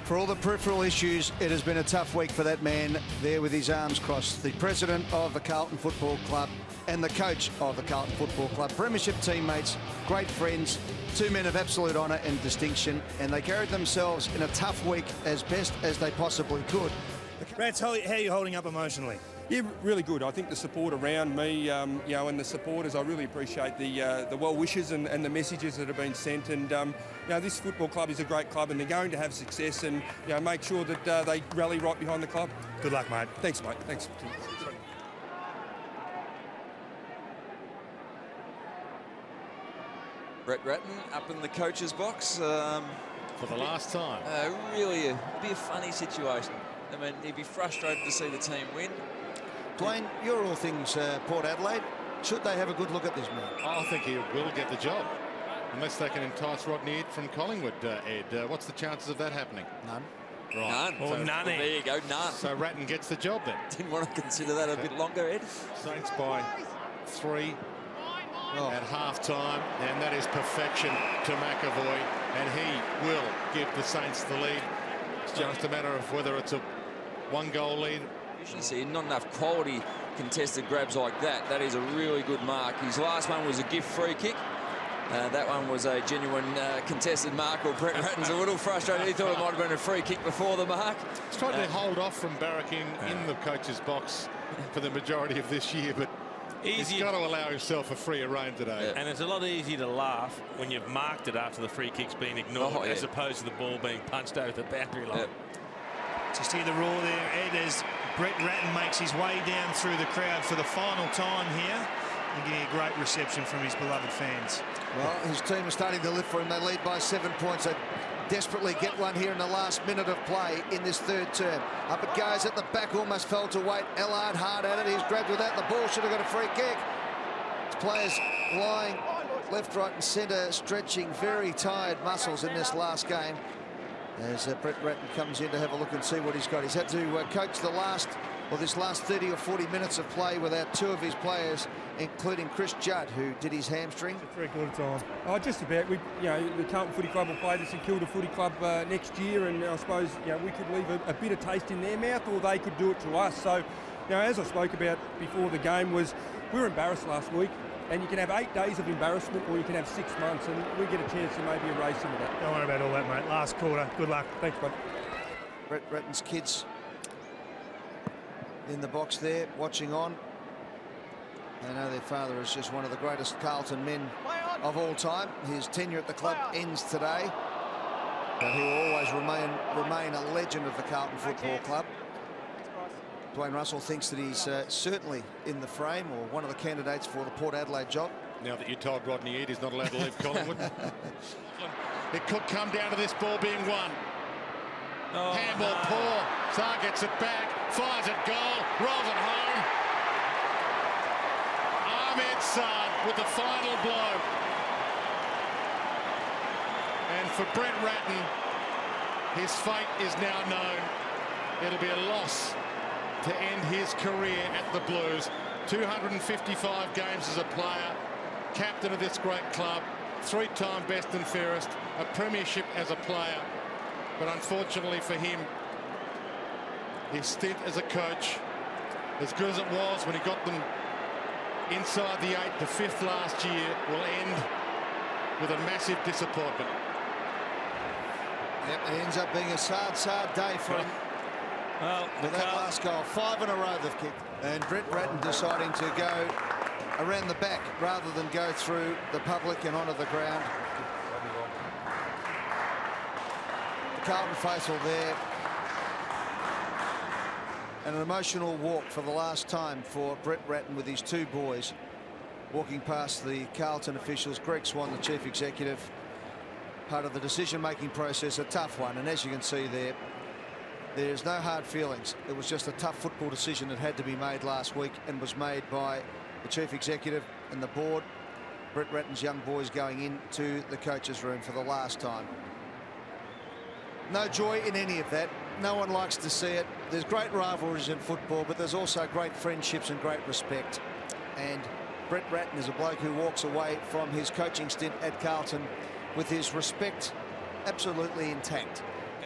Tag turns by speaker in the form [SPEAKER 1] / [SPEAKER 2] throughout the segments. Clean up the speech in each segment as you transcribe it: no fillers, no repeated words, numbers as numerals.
[SPEAKER 1] For all the peripheral issues, it has been a tough week for that man there with his arms crossed. The president of the Carlton Football Club and the coach of the Carlton Football Club. Premiership teammates, great friends, two men of absolute honour and distinction, and they carried themselves in a tough week as best as they possibly could.
[SPEAKER 2] Rats, how are you holding up emotionally?
[SPEAKER 3] Yeah, really good. I think the support around me, and the supporters, I really appreciate the well wishes and the messages that have been sent. And this football club is a great club, and they're going to have success. And make sure that they rally right behind the club.
[SPEAKER 2] Good luck, mate.
[SPEAKER 3] Thanks, mate. Thanks.
[SPEAKER 4] Brett Ratton up in the coach's box
[SPEAKER 5] for the last time.
[SPEAKER 4] Really, it'd be a funny situation. I mean, he'd be frustrated to see the team win.
[SPEAKER 1] Dwayne, you're all things Port Adelaide. Should they have a good look at this man?
[SPEAKER 5] I think he will get the job, unless they can entice Rodney Ed from Collingwood. Ed, what's the chances of that happening?
[SPEAKER 1] None.
[SPEAKER 4] Right.
[SPEAKER 2] None.
[SPEAKER 4] So,
[SPEAKER 2] none.
[SPEAKER 4] There you go, none.
[SPEAKER 5] So Ratton gets the job then.
[SPEAKER 4] Didn't want to consider that a bit longer, Ed.
[SPEAKER 5] Saints by 3 at half-time, and that is perfection to McAvoy, and he will give the Saints the lead. It's just a matter of whether it's a one-goal lead.
[SPEAKER 4] You see, not enough quality contested grabs like that. That is a really good mark. His last one was a gift free kick. That one was a genuine contested mark. Or Brett Ratton's a little frustrated. He thought it might have been a free kick before the mark.
[SPEAKER 5] He's tried to hold off from barracking in the coach's box for the majority of this year, but he's got to allow himself a freer rein today.
[SPEAKER 6] And it's a lot easier to laugh when you've marked it after the free kick's been ignored, as opposed to the ball being punched over the boundary line.
[SPEAKER 2] Just hear the roar there, Ed, as Brett Ratton makes his way down through the crowd for the final time here. And getting a great reception from his beloved fans.
[SPEAKER 1] Well, his team is starting to live for him. They lead by 7 points. They desperately get one here in the last minute of play in this third term. Up it goes at the back, almost fell to weight. Ellard hard at it. He's grabbed without the ball. Should have got a free kick. His players lying left, right and centre, stretching very tired muscles in this last game. As Brett Ratton comes in to have a look and see what he's got. He's had to coach this last 30 or 40 minutes of play without two of his players, including Chris Judd, who did his hamstring.
[SPEAKER 7] It's a 3/4 time. Oh, just about. The Carlton Footy Club will play the St Kilda Footy Club next year, and I suppose we could leave a bitter taste in their mouth, or they could do it to us. So, as I spoke about before the game, we were embarrassed last week. And you can have 8 days of embarrassment, or you can have 6 months, and we get a chance to maybe erase some of that.
[SPEAKER 2] Don't worry about all that, mate. Last quarter. Good luck.
[SPEAKER 7] Thanks, bud.
[SPEAKER 1] Brett Ratton's kids in the box there, watching on. They know their father is just one of the greatest Carlton men of all time. His tenure at the club ends today, but he will always remain a legend of the Carlton Football Club. Dwayne Russell thinks that he's certainly in the frame, or one of the candidates for the Port Adelaide job.
[SPEAKER 5] Now that you told Rodney Ed he's not allowed to leave Collingwood. It could come down to this ball being won. Handball poor. Sarr gets it back, fires at goal, rolls it home. Ahmed Sarr with the final blow. And for Brett Ratton, his fate is now known. It'll be a loss to end his career at the Blues. 255 games as a player, captain of this great club, 3-time best and fairest, a premiership as a player. But unfortunately for him, his stint as a coach, as good as it was when he got them inside the 8th to 5th last year, will end with a massive disappointment.
[SPEAKER 1] Yep, it ends up being a sad day for him.
[SPEAKER 6] Well,
[SPEAKER 1] with that last goal, 5 in a row they've kicked. And Brett Ratton deciding to go around the back rather than go through the public and onto the ground. The Carlton faithful there. And an emotional walk for the last time for Brett Ratton with his 2 boys walking past the Carlton officials. Greg Swan, the chief executive, part of the decision-making process, a tough one. And as you can see there's no hard feelings. It was just a tough football decision that had to be made last week, and was made by the chief executive and the board. Brett Ratton's young boys going into the coach's room for the last time. No joy in any of that. No one likes to see it. There's great rivalries in football, but there's also great friendships and great respect. And Brett Ratton is a bloke who walks away from his coaching stint at Carlton with his respect absolutely intact.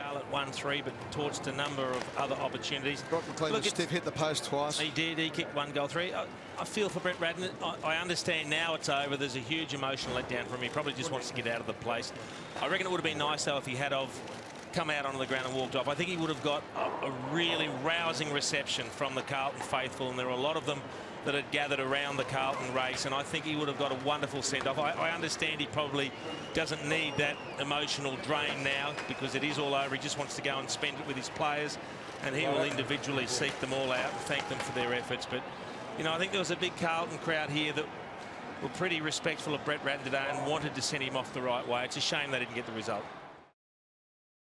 [SPEAKER 6] Gale at 1-3, but torched a number of other opportunities.
[SPEAKER 1] Brockman Cleveland stiff hit the post twice.
[SPEAKER 6] He did. He kicked 1 goal 3. I feel for Brett Ratton. I understand now it's over. There's a huge emotional letdown from him. He probably just wants to get out of the place. I reckon it would have been nice, though, if he had come out onto the ground and walked off. I think he would have got a really rousing reception from the Carlton faithful, and there were a lot of them that had gathered around the Carlton race, and I think he would have got a wonderful send-off. I understand he probably doesn't need that emotional drain now because it is all over. He just wants to go and spend it with his players, and he will individually seek them all out and thank them for their efforts. But, you know, I think there was a big Carlton crowd here that were pretty respectful of Brett Ratton today and wanted to send him off the right way. It's a shame they didn't get the result.